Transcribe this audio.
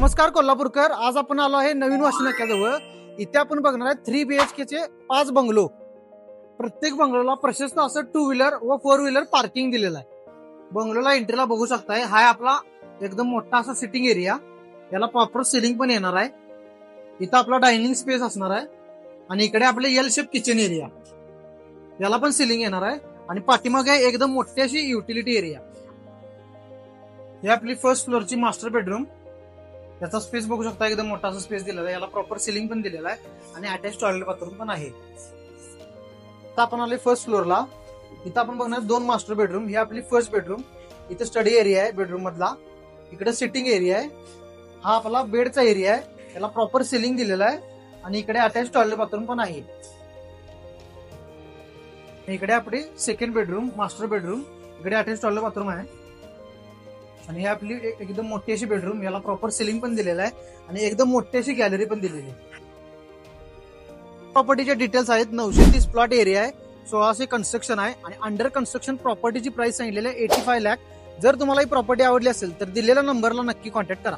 नमस्कार कोल्हापूरकर, आज आपण आलो आहे नवीन वाशी नाक्याजवळ। इथे आपण बघणार आहे 3 BHK चे 5 बंगलो। प्रत्येक बंगलोला प्रशस्त असं 2 व्हीलर व 4 व्हीलर पार्किंग दिलेलं आहे। बंगलोला एंट्रीला बघू शकताय, हा आपला एकदम मोठा असा सिटिंग एरिया, याला प्रॉपर सिलिंग पण येणार आहे। इथं आपला डायनिंग स्पेस असणार आहे आणि इकडे आपले एल शेप किचन एरिया, याला पण सिलिंग येणार आहे। आणि पाठीमागे एकदम मोठी अशी युटिलिटी एरिया। ही आपली फर्स्ट फ्लोअरची मास्टर बेडरूम, याचा स्पेस बघू शकता, एकदम मोठा असा स्पेस दिलेला आहे। याला प्रॉपर सिलिंग पण दिलेला आहे आणि अटॅच टॉयलेट बाथरूम पण आहे। आता आपण आले फर्स्ट फ्लोअरला। इथं आपण बघणार 2 मास्टर बेडरूम। ही आपली फर्स्ट बेडरूम, इथे स्टडी एरिया आहे बेडरूम मधला, इकडे सिटिंग एरिया आहे, हा आपला बेडचा एरिया आहे, याला प्रॉपर सिलिंग दिलेला आहे आणि इकडे अटॅच टॉयलेट बाथरूम पण आहे। इकडे आपली सेकंड बेडरूम, मास्टर बेडरूम, इकडे अटॅच टॉयलेट बाथरूम आहे आणि ही आपली एकदम मोठी अशी बेडरूम, याला प्रॉपर सिलिंग पण दिलेला आहे आणि एकदम मोठी अशी गॅलरी पण दिलेली आहे। प्रॉपर्टीचे डिटेल्स आहेत, 930 प्लॉट एरिया आहे, 1600 कन्स्ट्रक्शन आहे आणि अंडर कन्स्ट्रक्शन प्रॉपर्टीची प्राइस सांगितलेली आहे 85 लाख। जर तुम्हाला ही प्रॉपर्टी आवडली असेल तर दिलेल्या नंबरला नक्की कॉन्टॅक्ट करा।